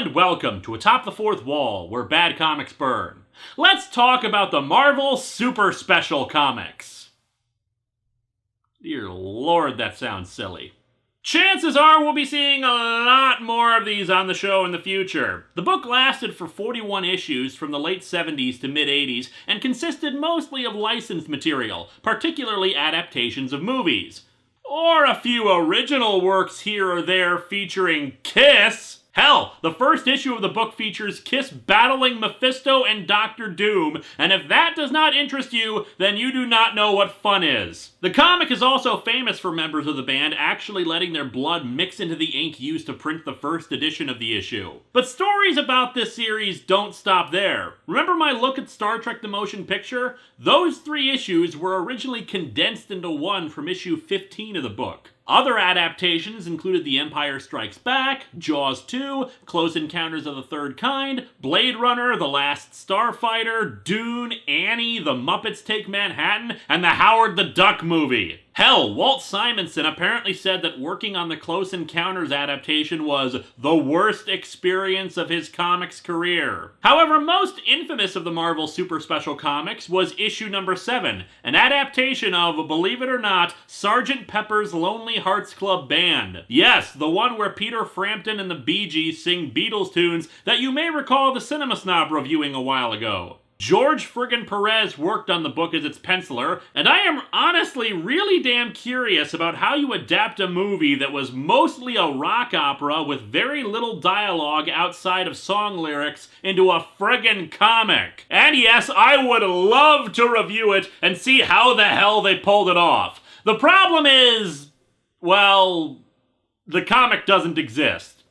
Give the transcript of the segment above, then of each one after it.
and welcome to Atop the Fourth Wall, where bad comics burn. Let's talk about the Marvel Super Special Comics. Dear Lord, that sounds silly. Chances are we'll be seeing a lot more of these on the show in the future. The book lasted for 41 issues from the late 70s to mid-80s and consisted mostly of licensed material, particularly adaptations of movies. Or a few original works here or there featuring Kiss. Hell, the first issue of the book features Kiss battling Mephisto and Doctor Doom, and if that does not interest you, then you do not know what fun is. The comic is also famous for members of the band actually letting their blood mix into the ink used to print the first edition of the issue. But stories about this series don't stop there. Remember my look at Star Trek the Motion Picture? Those 3 issues were originally condensed into one from issue 15 of the book. Other adaptations included The Empire Strikes Back, Jaws 2, Close Encounters of the Third Kind, Blade Runner, The Last Starfighter, Dune, Annie, The Muppets Take Manhattan, and the Howard the Duck movie. Hell, Walt Simonson apparently said that working on the Close Encounters adaptation was the worst experience of his comics career. However, most infamous of the Marvel Super Special Comics was issue number 7, an adaptation of, believe it or not, Sgt. Pepper's Lonely Hearts Club Band. Yes, the one where Peter Frampton and the Bee Gees sing Beatles tunes that you may recall the Cinema Snob reviewing a while ago. George friggin' Perez worked on the book as its penciler, and I am honestly really damn curious about how you adapt a movie that was mostly a rock opera with very little dialogue outside of song lyrics into a friggin' comic. And yes, I would love to review it and see how the hell they pulled it off. The problem is, well, the comic doesn't exist.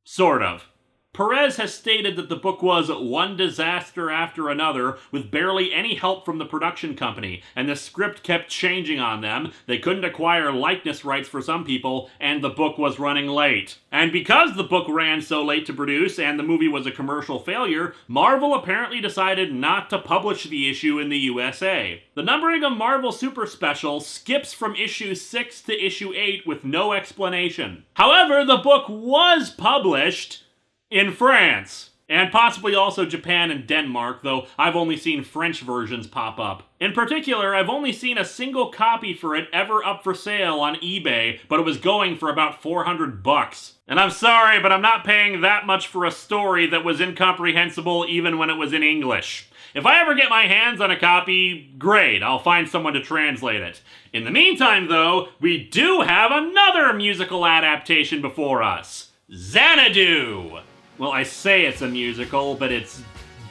Sort of. Perez has stated that the book was one disaster after another, with barely any help from the production company, and the script kept changing on them, they couldn't acquire likeness rights for some people, and the book was running late. And because the book ran so late to produce, and the movie was a commercial failure, Marvel apparently decided not to publish the issue in the USA. The numbering of Marvel Super Special skips from issue 6 to issue 8 with no explanation. However, the book was published in France, and possibly also Japan and Denmark, though I've only seen French versions pop up. In particular, I've only seen a single copy for it ever up for sale on eBay, but it was going for about $400. And I'm sorry, but I'm not paying that much for a story that was incomprehensible even when it was in English. If I ever get my hands on a copy, great, I'll find someone to translate it. In the meantime, though, we do have another musical adaptation before us. Xanadu! Well, I say it's a musical, but it's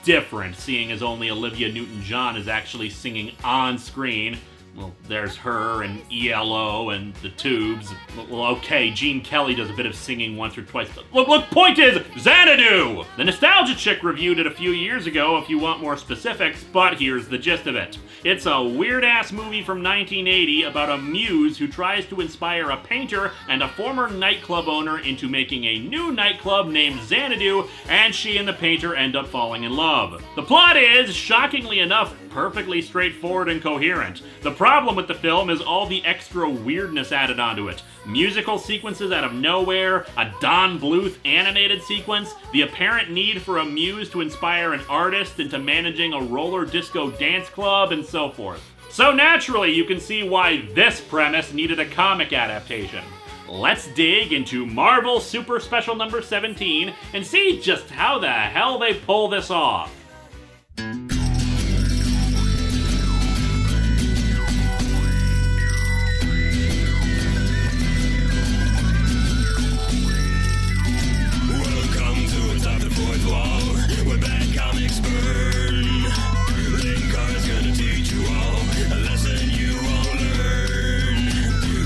different, seeing as only Olivia Newton-John is actually singing on screen. Well, there's her and ELO and the Tubes. Well, okay, Gene Kelly does a bit of singing once or twice. Look, point is, Xanadu! The Nostalgia Chick reviewed it a few years ago if you want more specifics, but here's the gist of it. It's a weird-ass movie from 1980 about a muse who tries to inspire a painter and a former nightclub owner into making a new nightclub named Xanadu, and she and the painter end up falling in love. The plot is, shockingly enough, perfectly straightforward and coherent. The problem with the film is all the extra weirdness added onto it. Musical sequences out of nowhere, a Don Bluth animated sequence, the apparent need for a muse to inspire an artist into managing a roller disco dance club, and so forth. So naturally, you can see why this premise needed a comic adaptation. Let's dig into Marvel Super Special number 17 and see just how the hell they pull this off. Linkara's gonna teach you all a lesson you won't learn.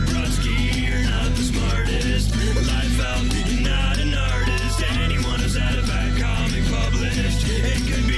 Brodsky, you're not the smartest. Life out, you're not an artist. Anyone who's had a bad comic published, it could be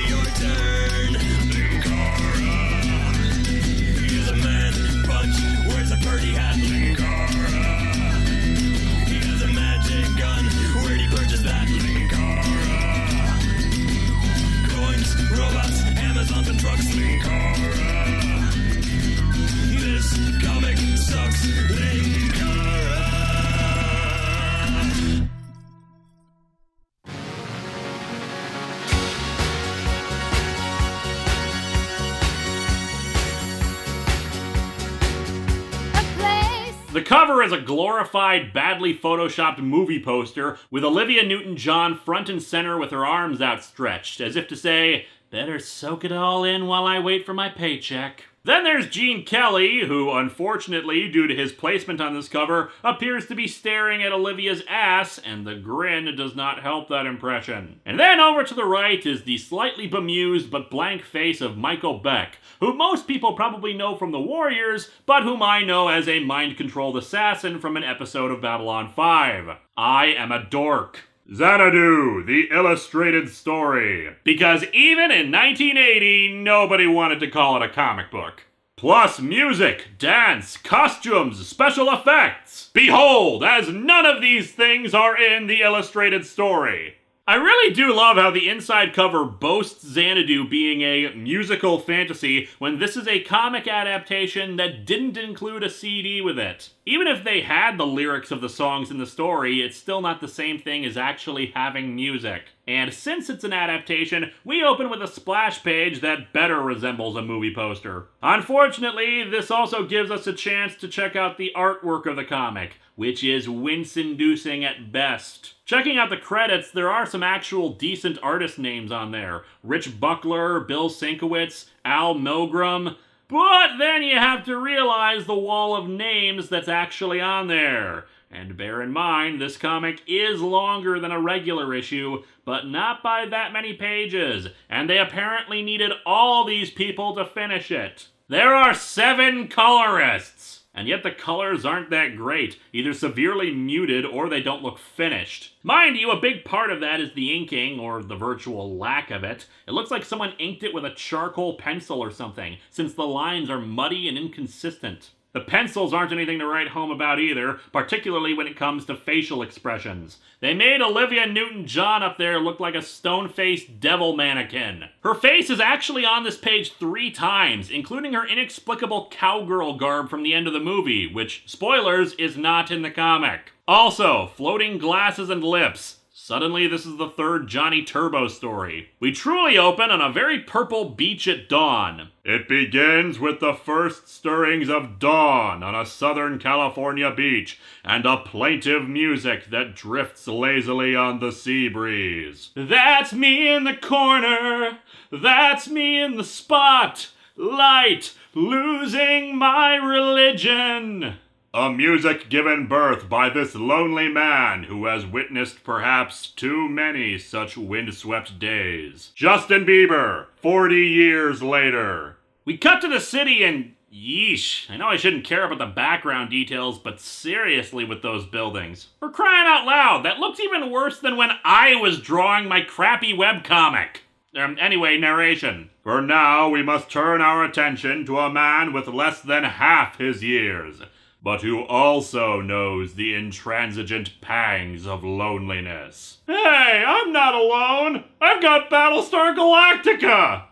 The cover is a glorified, badly photoshopped movie poster with Olivia Newton-John front and center with her arms outstretched, as if to say, better soak it all in while I wait for my paycheck. Then there's Gene Kelly, who, unfortunately, due to his placement on this cover, appears to be staring at Olivia's ass, and the grin does not help that impression. And then over to the right is the slightly bemused but blank face of Michael Beck, who most people probably know from The Warriors, but whom I know as a mind-controlled assassin from an episode of Babylon 5. I am a dork. Xanadu, the illustrated story. Because even in 1980, nobody wanted to call it a comic book. Plus music, dance, costumes, special effects. Behold, as none of these things are in the illustrated story. I really do love how the inside cover boasts Xanadu being a musical fantasy when this is a comic adaptation that didn't include a CD with it. Even if they had the lyrics of the songs in the story, it's still not the same thing as actually having music. And since it's an adaptation, we open with a splash page that better resembles a movie poster. Unfortunately, this also gives us a chance to check out the artwork of the comic, which is wince-inducing at best. Checking out the credits, there are some actual decent artist names on there. Rich Buckler, Bill Sienkiewicz, Al Milgrom. But then you have to realize the wall of names that's actually on there. And bear in mind, this comic is longer than a regular issue, but not by that many pages, and they apparently needed all these people to finish it. There are 7 colorists! And yet the colors aren't that great, either severely muted or they don't look finished. Mind you, a big part of that is the inking, or the virtual lack of it. It looks like someone inked it with a charcoal pencil or something, since the lines are muddy and inconsistent. The pencils aren't anything to write home about either, particularly when it comes to facial expressions. They made Olivia Newton-John up there look like a stone-faced devil mannequin. Her face is actually on this page 3 times, including her inexplicable cowgirl garb from the end of the movie, which, spoilers, is not in the comic. Also, floating glasses and lips. Suddenly, this is the 3rd Johnny Turbo story. We truly open on a very purple beach at dawn. It begins with the first stirrings of dawn on a Southern California beach, and a plaintive music that drifts lazily on the sea breeze. That's me in the corner, that's me in the spot, light, losing my religion. A music given birth by this lonely man who has witnessed perhaps too many such windswept days. Justin Bieber, 40 years later. We cut to the city and yeesh, I know I shouldn't care about the background details, but seriously with those buildings. For crying out loud, that looks even worse than when I was drawing my crappy webcomic. Anyway, narration. For now, we must turn our attention to a man with less than half his years, but who also knows the intransigent pangs of loneliness. Hey, I'm not alone! I've got Battlestar Galactica!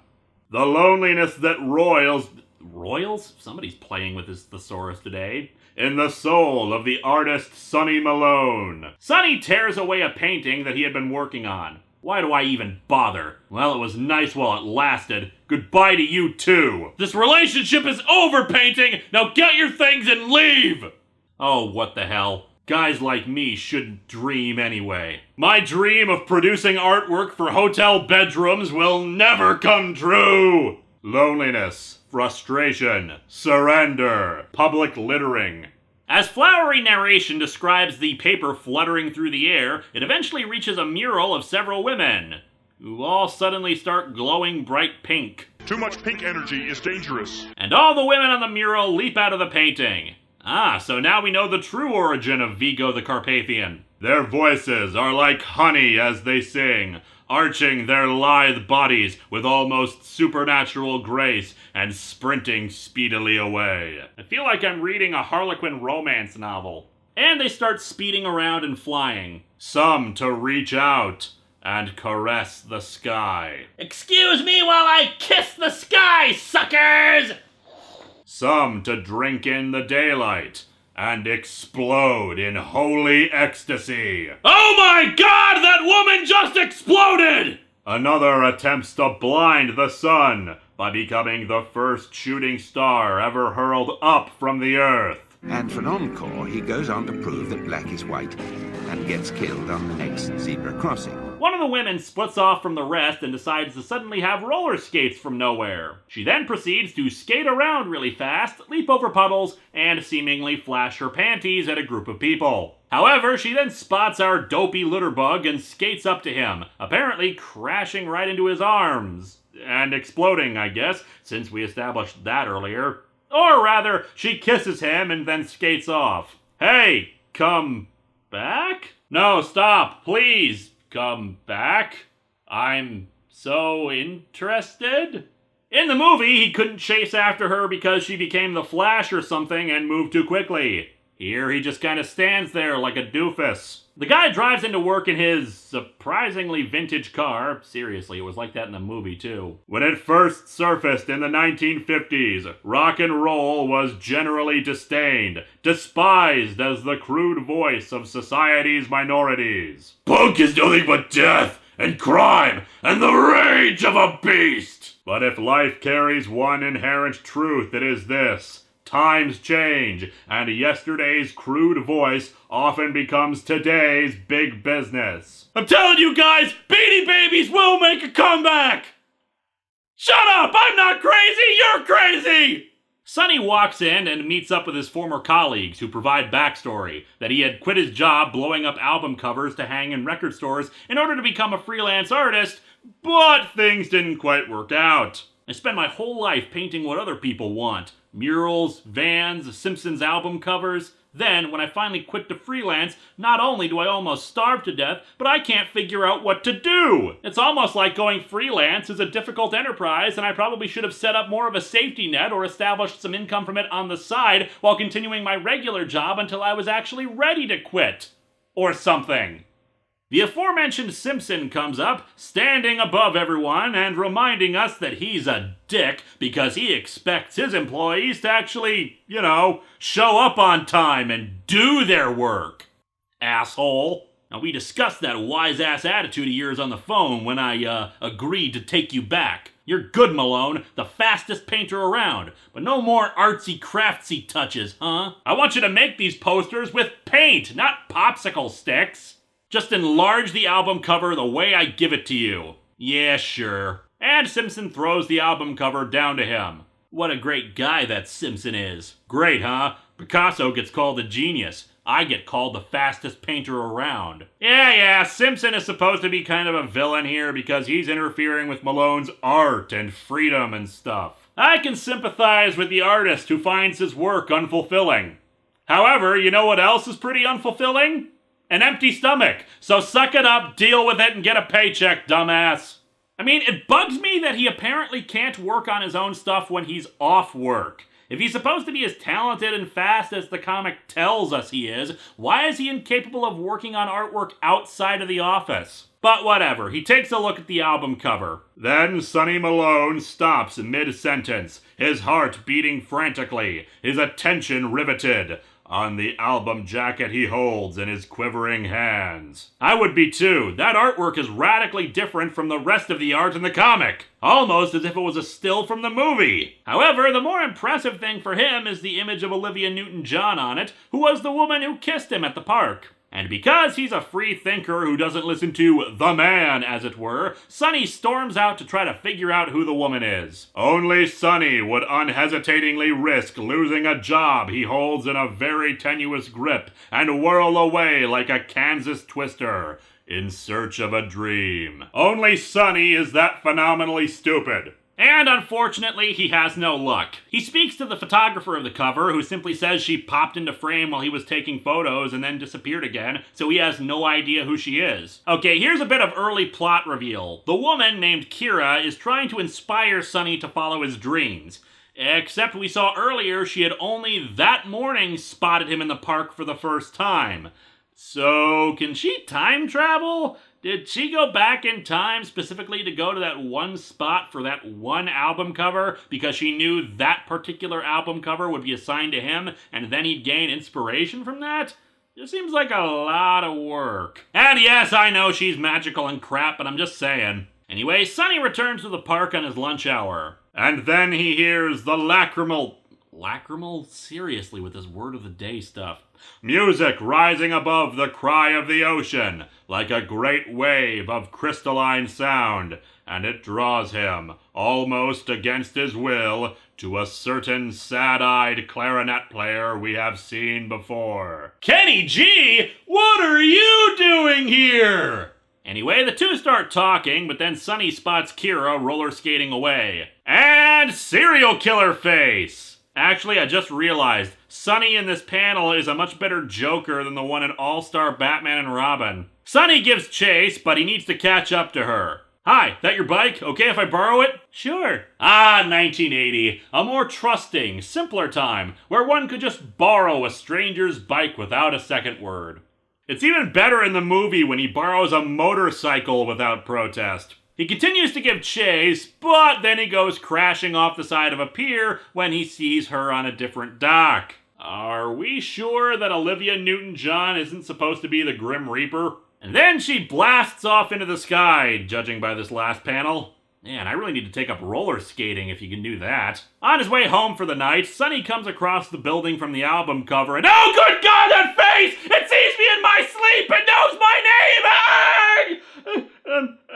The loneliness that roils... Royals? Somebody's playing with his thesaurus today. In the soul of the artist Sonny Malone. Sonny tears away a painting that he had been working on. Why do I even bother? Well, it was nice while it lasted. Goodbye to you too. This relationship is over, painting! Now get your things and leave! Oh, what the hell. Guys like me shouldn't dream anyway. My dream of producing artwork for hotel bedrooms will never come true! Loneliness, frustration, surrender, public littering. As flowery narration describes the paper fluttering through the air, it eventually reaches a mural of several women, who all suddenly start glowing bright pink. Too much pink energy is dangerous. And all the women on the mural leap out of the painting. Ah, so now we know the true origin of Vigo the Carpathian. Their voices are like honey as they sing, arching their lithe bodies with almost supernatural grace and sprinting speedily away. I feel like I'm reading a Harlequin romance novel. And they start speeding around and flying. Some to reach out and caress the sky. Excuse me while I kiss the sky, suckers! Some to drink in the daylight and explode in holy ecstasy. Oh my God, that woman just exploded! Another attempts to blind the sun by becoming the first shooting star ever hurled up from the earth. And for an encore, he goes on to prove that black is white and gets killed on the next zebra crossing. One of the women splits off from the rest and decides to suddenly have roller skates from nowhere. She then proceeds to skate around really fast, leap over puddles, and seemingly flash her panties at a group of people. However, she then spots our dopey litterbug and skates up to him, apparently crashing right into his arms. And exploding, I guess, since we established that earlier. Or rather, she kisses him and then skates off. Hey, come back? No, stop, please, come back. I'm so interested. In the movie, he couldn't chase after her because she became the Flash or something and moved too quickly. Here, he just kind of stands there like a doofus. The guy drives into work in his surprisingly vintage car. Seriously, it was like that in the movie, too. When it first surfaced in the 1950s, rock and roll was generally disdained, despised as the crude voice of society's minorities. Punk is nothing but death and crime and the rage of a beast. But if life carries one inherent truth, it is this. Times change, and yesterday's crude voice often becomes today's big business. I'm telling you guys, Beanie Babies will make a comeback! Shut up! I'm not crazy! You're crazy! Sonny walks in and meets up with his former colleagues who provide backstory, that he had quit his job blowing up album covers to hang in record stores in order to become a freelance artist, but things didn't quite work out. I spent my whole life painting what other people want. Murals, vans, Simpsons album covers. Then, when I finally quit to freelance, not only do I almost starve to death, but I can't figure out what to do. It's almost like going freelance is a difficult enterprise, and I probably should have set up more of a safety net or established some income from it on the side while continuing my regular job until I was actually ready to quit. Or something. The aforementioned Simpson comes up, standing above everyone and reminding us that he's a dick because he expects his employees to actually, show up on time and do their work. Asshole. Now, we discussed that wise-ass attitude of yours on the phone when I, agreed to take you back. You're good, Malone, the fastest painter around, but no more artsy-craftsy touches, huh? I want you to make these posters with paint, not popsicle sticks. Just enlarge the album cover the way I give it to you. Yeah, sure. And Simpson throws the album cover down to him. What a great guy that Simpson is. Great, huh? Picasso gets called a genius. I get called the fastest painter around. Yeah, Simpson is supposed to be kind of a villain here because he's interfering with Malone's art and freedom and stuff. I can sympathize with the artist who finds his work unfulfilling. However, you know what else is pretty unfulfilling? An empty stomach. So suck it up, deal with it, and get a paycheck, dumbass. I mean, it bugs me that he apparently can't work on his own stuff when he's off work. If he's supposed to be as talented and fast as the comic tells us he is, why is he incapable of working on artwork outside of the office? But whatever, he takes a look at the album cover. Then Sonny Malone stops mid-sentence, his heart beating frantically, his attention riveted on the album jacket he holds in his quivering hands. I would be too. That artwork is radically different from the rest of the art in the comic. Almost as if it was a still from the movie. However, the more impressive thing for him is the image of Olivia Newton-John on it, who was the woman who kissed him at the park. And because he's a free thinker who doesn't listen to the man, as it were, Sonny storms out to try to figure out who the woman is. Only Sonny would unhesitatingly risk losing a job he holds in a very tenuous grip and whirl away like a Kansas twister in search of a dream. Only Sonny is that phenomenally stupid. And unfortunately, he has no luck. He speaks to the photographer of the cover, who simply says she popped into frame while he was taking photos and then disappeared again, so he has no idea who she is. Okay, here's a bit of early plot reveal. The woman, named Kira, is trying to inspire Sonny to follow his dreams. Except we saw earlier she had only that morning spotted him in the park for the first time. So, can she time travel? Did she go back in time specifically to go to that one spot for that one album cover because she knew that particular album cover would be assigned to him and then he'd gain inspiration from that? It seems like a lot of work. And yes, I know she's magical and crap, but I'm just saying. Anyway, Sonny returns to the park on his lunch hour. And then he hears the lacrimal? Seriously, with this word of the day stuff. Music rising above the cry of the ocean, like a great wave of crystalline sound, and it draws him, almost against his will, to a certain sad-eyed clarinet player we have seen before. Kenny G, what are you doing here? Anyway, the two start talking, but then Sonny spots Kira roller skating away. And serial killer face! Actually, I just realized, Sonny in this panel is a much better Joker than the one in All-Star Batman and Robin. Sonny gives chase, but he needs to catch up to her. Hi, that your bike? Okay if I borrow it? Sure. 1980. A more trusting, simpler time, where one could just borrow a stranger's bike without a second word. It's even better in the movie when he borrows a motorcycle without protest. He continues to give chase, but then he goes crashing off the side of a pier when he sees her on a different dock. Are we sure that Olivia Newton-John isn't supposed to be the Grim Reaper? And then she blasts off into the sky, judging by this last panel. Man, I really need to take up roller skating if you can do that. On his way home for the night, Sonny comes across the building from the album cover and oh good God, that face! It sees me in my sleep and knows my name!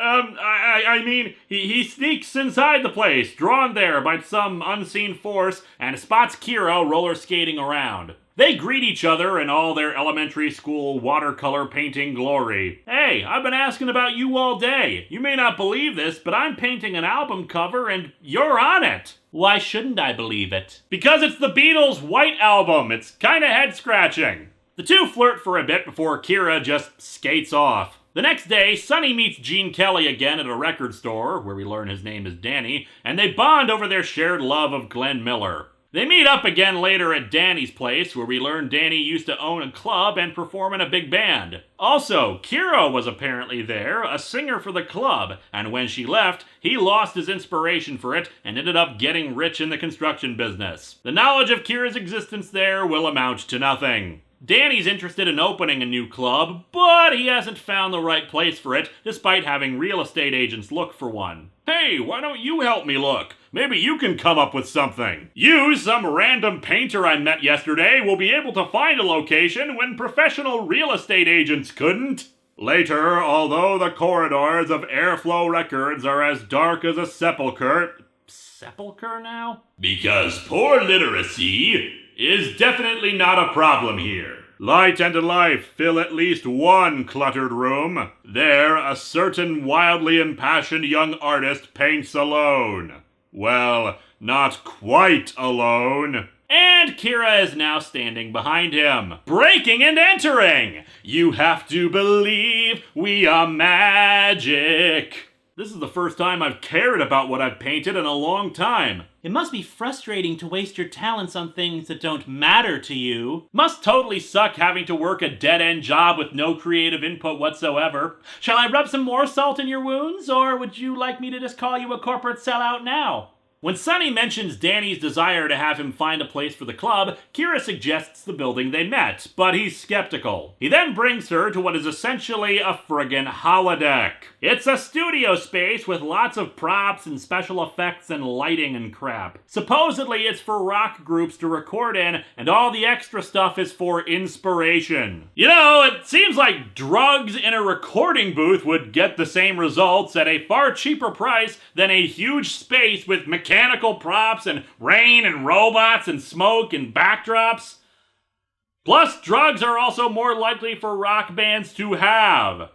I mean, he sneaks inside the place, drawn there by some unseen force, and spots Kira roller skating around. They greet each other in all their elementary school watercolor painting glory. Hey, I've been asking about you all day. You may not believe this, but I'm painting an album cover and you're on it. Why shouldn't I believe it? Because it's the Beatles' White Album. It's kinda head-scratching. The two flirt for a bit before Kira just skates off. The next day, Sonny meets Gene Kelly again at a record store, where we learn his name is Danny, and they bond over their shared love of Glenn Miller. They meet up again later at Danny's place, where we learn Danny used to own a club and perform in a big band. Also, Kira was apparently there, a singer for the club, and when she left, he lost his inspiration for it and ended up getting rich in the construction business. The knowledge of Kira's existence there will amount to nothing. Danny's interested in opening a new club, but he hasn't found the right place for it, despite having real estate agents look for one. Hey, why don't you help me look? Maybe you can come up with something. You, some random painter I met yesterday, will be able to find a location when professional real estate agents couldn't. Later, although the corridors of Airflow Records are as dark as a sepulcher... Sepulcher now? Because poor literacy is definitely not a problem here. Light and life fill at least one cluttered room. There, a certain wildly impassioned young artist paints alone. Well, not quite alone. And Kira is now standing behind him, breaking and entering. You have to believe we are magic. This is the first time I've cared about what I've painted in a long time. It must be frustrating to waste your talents on things that don't matter to you. Must totally suck having to work a dead-end job with no creative input whatsoever. Shall I rub some more salt in your wounds, or would you like me to just call you a corporate sellout now? When Sonny mentions Danny's desire to have him find a place for the club, Kira suggests the building they met, but he's skeptical. He then brings her to what is essentially a friggin' holodeck. It's a studio space with lots of props and special effects and lighting and crap. Supposedly it's for rock groups to record in, and all the extra stuff is for inspiration. You know, it seems like drugs in a recording booth would get the same results at a far cheaper price than a huge space with mechanical props and rain and robots and smoke and backdrops. Plus, drugs are also more likely for rock bands to have.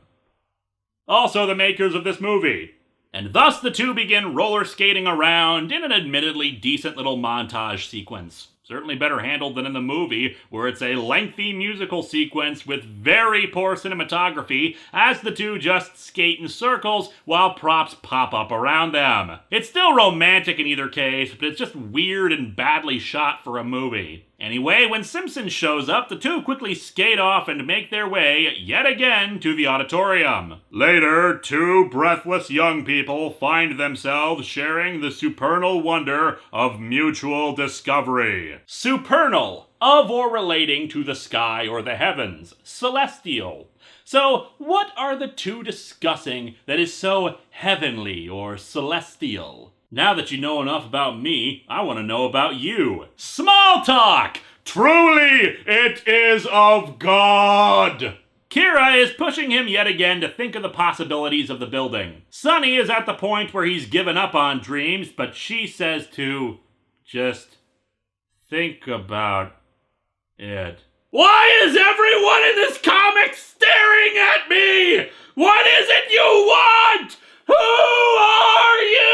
Also the makers of this movie. And thus the two begin roller skating around in an admittedly decent little montage sequence. Certainly better handled than in the movie, where it's a lengthy musical sequence with very poor cinematography as the two just skate in circles while props pop up around them. It's still romantic in either case, but it's just weird and badly shot for a movie. Anyway, when Simpson shows up, the two quickly skate off and make their way, yet again, to the auditorium. Later, two breathless young people find themselves sharing the supernal wonder of mutual discovery. Supernal, of or relating to the sky or the heavens. Celestial. So, what are the two discussing that is so heavenly or celestial? Now that you know enough about me, I want to know about you. Small talk! Truly, it is of God! Kira is pushing him yet again to think of the possibilities of the building. Sonny is at the point where he's given up on dreams, but she says to just think about it. Why is everyone in this comic staring at me? What is it you want? Who are you?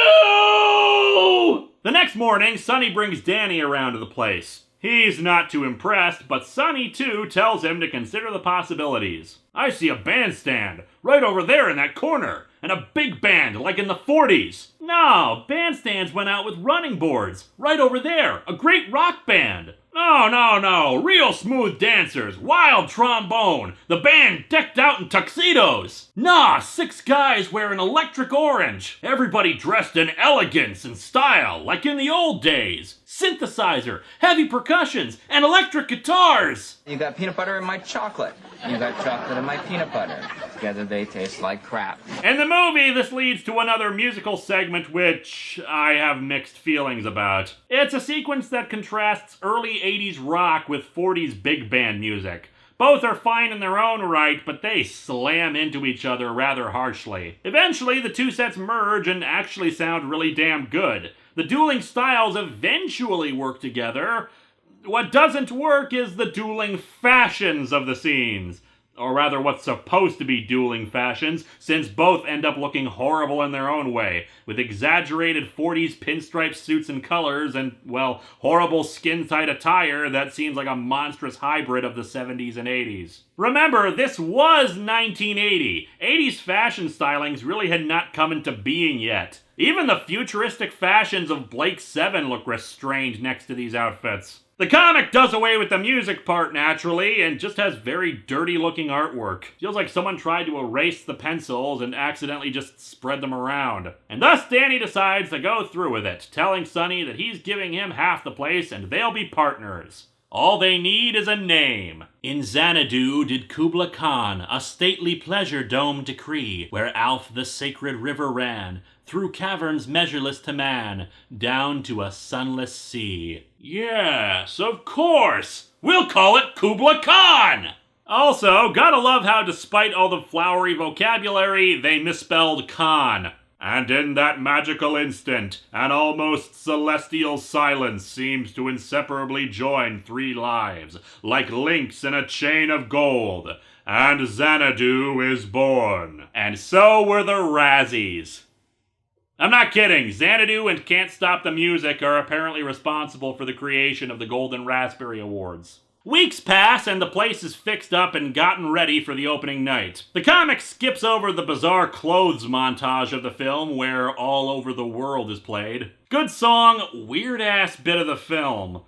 The next morning, Sonny brings Danny around to the place. He's not too impressed, but Sonny, too, tells him to consider the possibilities. I see a bandstand right over there in that corner, and a big band like in the 40s. No, bandstands went out with running boards right over there, a great rock band. No, real smooth dancers, wild trombone, the band decked out in tuxedos. Nah, 6 guys wearing electric orange, everybody dressed in elegance and style, like in the old days. Synthesizer, heavy percussions, and electric guitars. You got peanut butter in my chocolate. You got chocolate in my peanut butter. Together they taste like crap. In the movie, this leads to another musical segment which I have mixed feelings about. It's a sequence that contrasts early 80s rock with 40s big band music. Both are fine in their own right, but they slam into each other rather harshly. Eventually, the two sets merge and actually sound really damn good. The dueling styles eventually work together. What doesn't work is the dueling fashions of the scenes. Or rather, what's supposed to be dueling fashions, since both end up looking horrible in their own way, with exaggerated 40s pinstripe suits and colors and, well, horrible skin-tight attire that seems like a monstrous hybrid of the 70s and 80s. Remember, this was 1980. 80s fashion stylings really had not come into being yet. Even the futuristic fashions of Blake 7 look restrained next to these outfits. The comic does away with the music part naturally and just has very dirty looking artwork. Feels like someone tried to erase the pencils and accidentally just spread them around. And thus Danny decides to go through with it, telling Sonny that he's giving him half the place and they'll be partners. All they need is a name. In Xanadu did Kubla Khan a stately pleasure dome decree, where Alf the sacred river ran, through caverns measureless to man, down to a sunless sea. Yes, of course! We'll call it Kubla Khan! Also, gotta love how despite all the flowery vocabulary, they misspelled Khan. And in that magical instant, an almost celestial silence seems to inseparably join 3 lives, like links in a chain of gold. And Xanadu is born. And so were the Razzies. I'm not kidding. Xanadu and Can't Stop the Music are apparently responsible for the creation of the Golden Raspberry Awards. Weeks pass and the place is fixed up and gotten ready for the opening night. The comic skips over the bizarre clothes montage of the film where All Over the World is played. Good song, weird-ass bit of the film.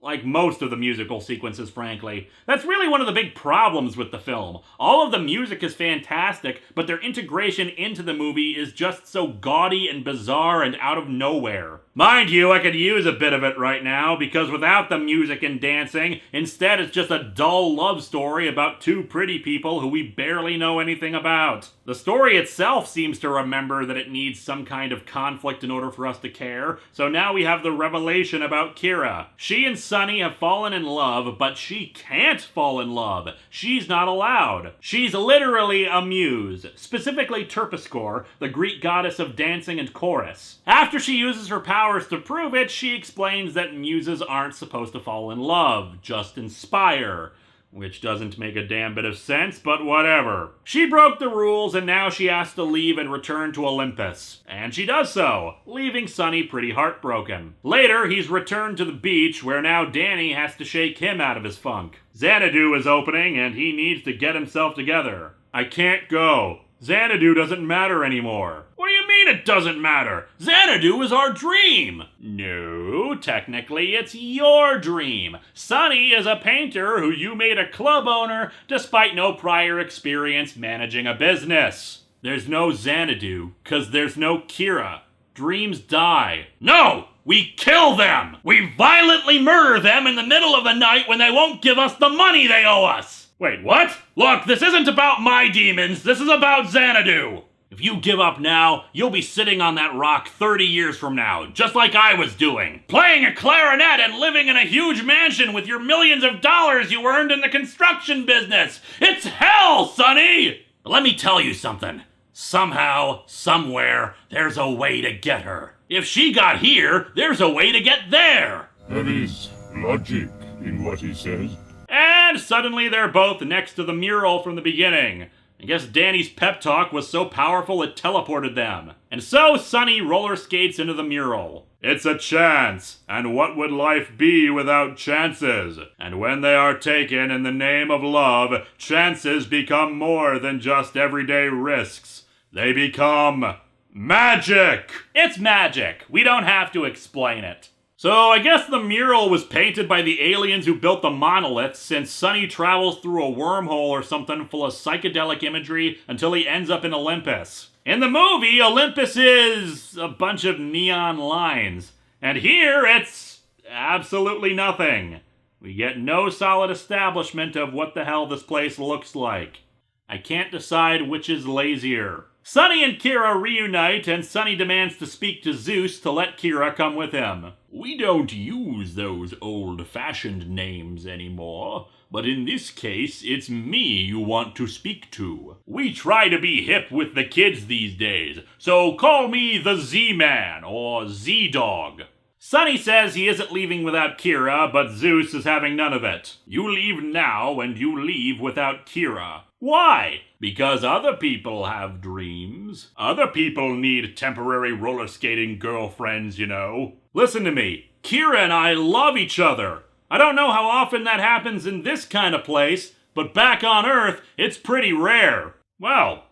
Like most of the musical sequences, frankly. That's really one of the big problems with the film. All of the music is fantastic, but their integration into the movie is just so gaudy and bizarre and out of nowhere. Mind you, I could use a bit of it right now, because without the music and dancing, instead it's just a dull love story about 2 pretty people who we barely know anything about. The story itself seems to remember that it needs some kind of conflict in order for us to care, so now we have the revelation about Kira. She and Sonny have fallen in love, but she can't fall in love. She's not allowed. She's literally a muse, specifically Terpsichore, the Greek goddess of dancing and chorus. After she uses her powers to prove it, she explains that muses aren't supposed to fall in love, just inspire. Which doesn't make a damn bit of sense, but whatever. She broke the rules and now she has to leave and return to Olympus. And she does so, leaving Sonny pretty heartbroken. Later, he's returned to the beach where now Danny has to shake him out of his funk. Xanadu is opening and he needs to get himself together. I can't go. Xanadu doesn't matter anymore. What do you mean it doesn't matter? Xanadu is our dream. No, technically it's your dream. Sonny is a painter who you made a club owner despite no prior experience managing a business. There's no Xanadu, 'cause there's no Kira. Dreams die. No! We kill them! We violently murder them in the middle of the night when they won't give us the money they owe us! Wait, what? Look, this isn't about my demons, this is about Xanadu! If you give up now, you'll be sitting on that rock 30 years from now, just like I was doing, playing a clarinet and living in a huge mansion with your millions of dollars you earned in the construction business. It's hell, Sonny! But let me tell you something. Somehow, somewhere, there's a way to get her. If she got here, there's a way to get there. There is logic in what he says. And suddenly they're both next to the mural from the beginning. I guess Danny's pep talk was so powerful it teleported them. And so Sonny roller skates into the mural. It's a chance, and what would life be without chances? And when they are taken in the name of love, chances become more than just everyday risks. They become magic! It's magic. We don't have to explain it. So I guess the mural was painted by the aliens who built the monoliths, since Sonny travels through a wormhole or something full of psychedelic imagery until he ends up in Olympus. In the movie, Olympus is a bunch of neon lines. And here, it's absolutely nothing. We get no solid establishment of what the hell this place looks like. I can't decide which is lazier. Sonny and Kira reunite, and Sonny demands to speak to Zeus to let Kira come with him. We don't use those old-fashioned names anymore, but in this case, it's me you want to speak to. We try to be hip with the kids these days, so call me the Z-Man or Z-Dog. Sonny says he isn't leaving without Kira, but Zeus is having none of it. You leave now, and you leave without Kira. Why? Because other people have dreams. Other people need temporary roller skating girlfriends, you know. Listen to me. Kira and I love each other. I don't know how often that happens in this kind of place, but back on Earth, it's pretty rare. Well,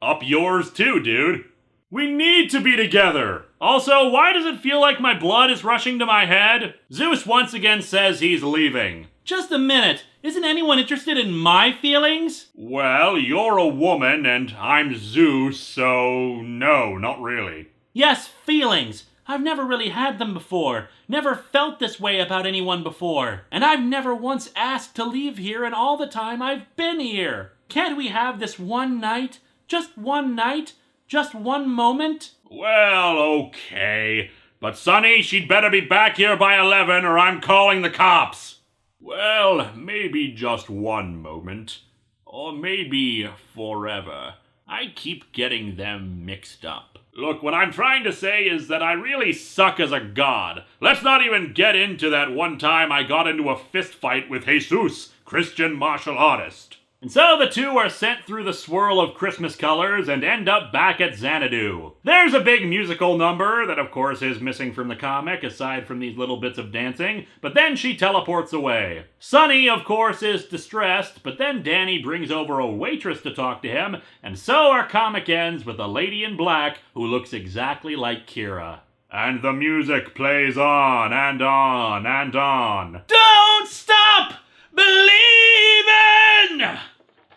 up yours too, dude. We need to be together. Also, why does it feel like my blood is rushing to my head? Zeus once again says he's leaving. Just a minute. Isn't anyone interested in my feelings? Well, you're a woman and I'm Zeus, so no, not really. Yes, feelings. I've never really had them before. Never felt this way about anyone before. And I've never once asked to leave here in all the time I've been here. Can't we have this one night? Just one night? Just one moment? Well, okay. But Sonny, she'd better be back here by 11 or I'm calling the cops. Well, maybe just one moment. Or maybe forever. I keep getting them mixed up. Look, what I'm trying to say is that I really suck as a god. Let's not even get into that one time I got into a fist fight with Jesus, Christian martial artist. And so the two are sent through the swirl of Christmas colors and end up back at Xanadu. There's a big musical number that of course is missing from the comic aside from these little bits of dancing, but then she teleports away. Sonny, of course, is distressed, but then Danny brings over a waitress to talk to him, and so our comic ends with a lady in black who looks exactly like Kira. And the music plays on and on and on. Don't stop believing!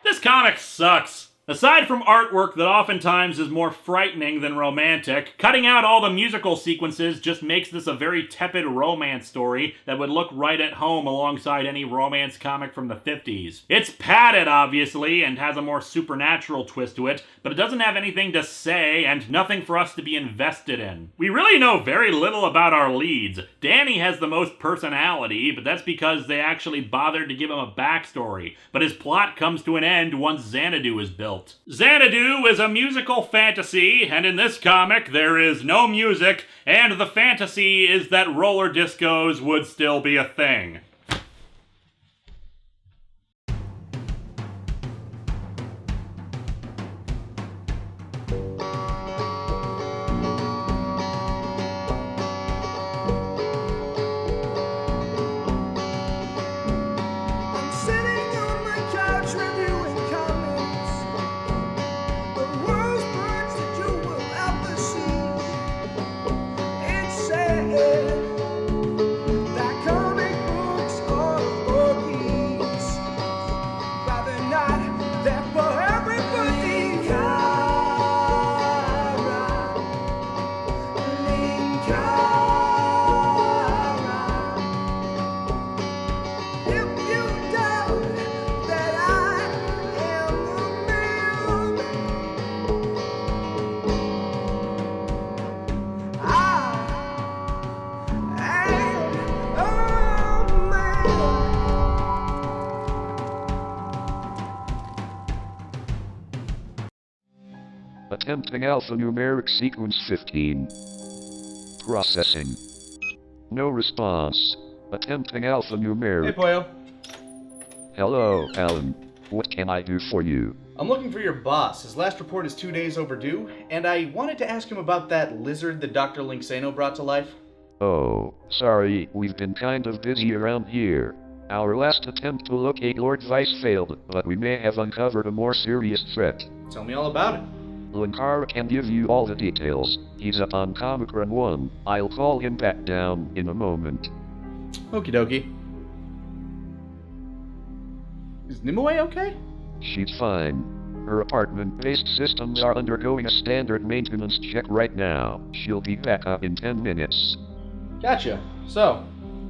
This comic sucks. Aside from artwork that oftentimes is more frightening than romantic, cutting out all the musical sequences just makes this a very tepid romance story that would look right at home alongside any romance comic from the 50s. It's padded, obviously, and has a more supernatural twist to it, but it doesn't have anything to say and nothing for us to be invested in. We really know very little about our leads. Danny has the most personality, but that's because they actually bothered to give him a backstory, but his plot comes to an end once Xanadu is built. Xanadu is a musical fantasy, and in this comic there is no music, and the fantasy is that roller discos would still be a thing. That comic book Attempting alphanumeric sequence 15. Processing. No response. Attempting alphanumeric. Hey, Pollo. Hello, Alan. What can I do for you? I'm looking for your boss. His last report is 2 days overdue, and I wanted to ask him about that lizard that Dr. Linksano brought to life. Oh, sorry, we've been kind of busy around here. Our last attempt to locate Lord Vice failed, but we may have uncovered a more serious threat. Tell me all about it. Linkara can give you all the details. He's up on Comic Run 1. I'll call him back down in a moment. Okie dokie. Is Nimue okay? She's fine. Her apartment-based systems are undergoing a standard maintenance check right now. She'll be back up in 10 minutes. Gotcha. So,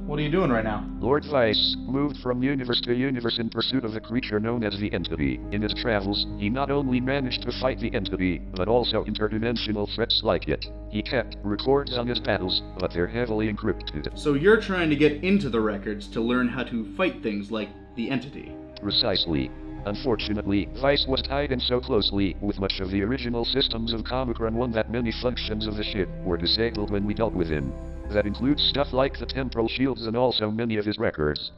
what are you doing right now? Lord Vice moved from universe to universe in pursuit of a creature known as the Entity. In his travels, he not only managed to fight the Entity, but also interdimensional threats like it. He kept records on his battles, but they're heavily encrypted. So you're trying to get into the records to learn how to fight things like the Entity. Precisely. Unfortunately, Vice was tied in so closely with much of the original systems of Comic Run 1 that many functions of the ship were disabled when we dealt with him. That includes stuff like the temporal shields and also many of his records.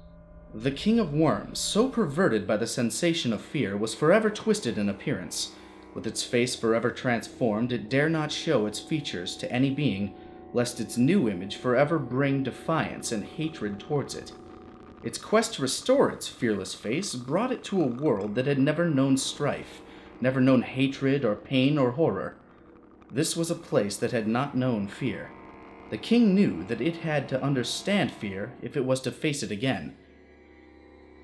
The King of Worms, so perverted by the sensation of fear, was forever twisted in appearance. With its face forever transformed, it dare not show its features to any being, lest its new image forever bring defiance and hatred towards it. Its quest to restore its fearless face brought it to a world that had never known strife, never known hatred or pain or horror. This was a place that had not known fear. The king knew that it had to understand fear if it was to face it again.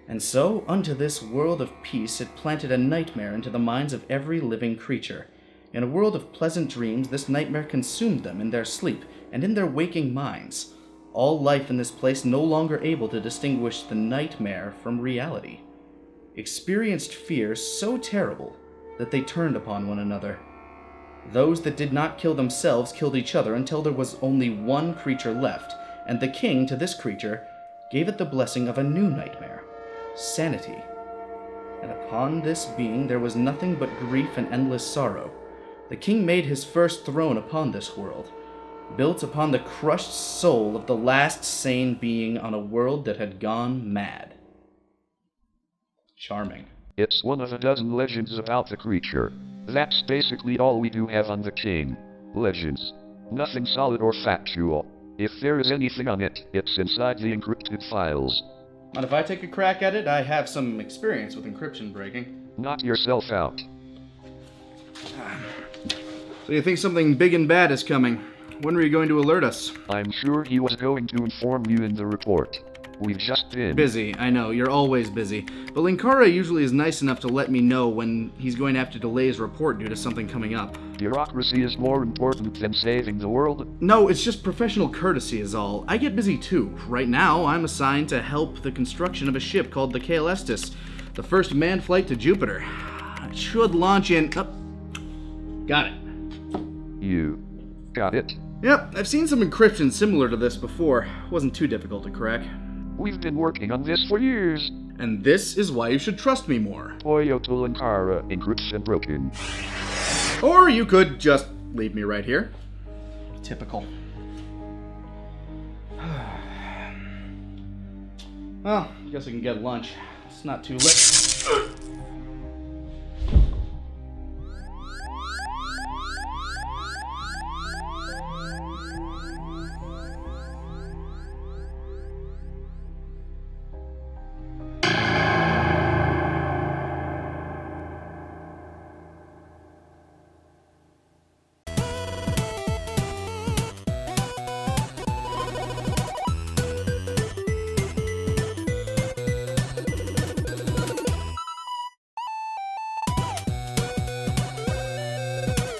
And so, unto this world of peace it planted a nightmare into the minds of every living creature. In a world of pleasant dreams, this nightmare consumed them in their sleep and in their waking minds. All life in this place no longer able to distinguish the nightmare from reality. Experienced fear so terrible that they turned upon one another. Those that did not kill themselves killed each other until there was only one creature left, and the king to this creature gave it the blessing of a new nightmare, sanity. And upon this being there was nothing but grief and endless sorrow. The king made his first throne upon this world, built upon the crushed soul of the last sane being on a world that had gone mad. Charming. It's one of a dozen legends about the creature. That's basically all we do have on the king. Legends. Nothing solid or factual. If there is anything on it, it's inside the encrypted files. Mind if I take a crack at it? I have some experience with encryption breaking. Knock yourself out. So you think something big and bad is coming? When were you going to alert us? I'm sure he was going to inform you in the report. We've just been Busy, I know, you're always busy. But Linkara usually is nice enough to let me know when he's going to have to delay his report due to something coming up. Bureaucracy is more important than saving the world. No, it's just professional courtesy is all. I get busy too. Right now, I'm assigned to help the construction of a ship called the Kaelestis, the first manned flight to Jupiter. It should launch in... Oh, got it. You got it? Yep, I've seen some encryption similar to this before. Wasn't too difficult to crack. We've been working on this for years. And this is why you should trust me more. Pollo to Linkara, encryption broken. Or you could just leave me right here. Typical. Well, I guess I can get lunch. It's not too late.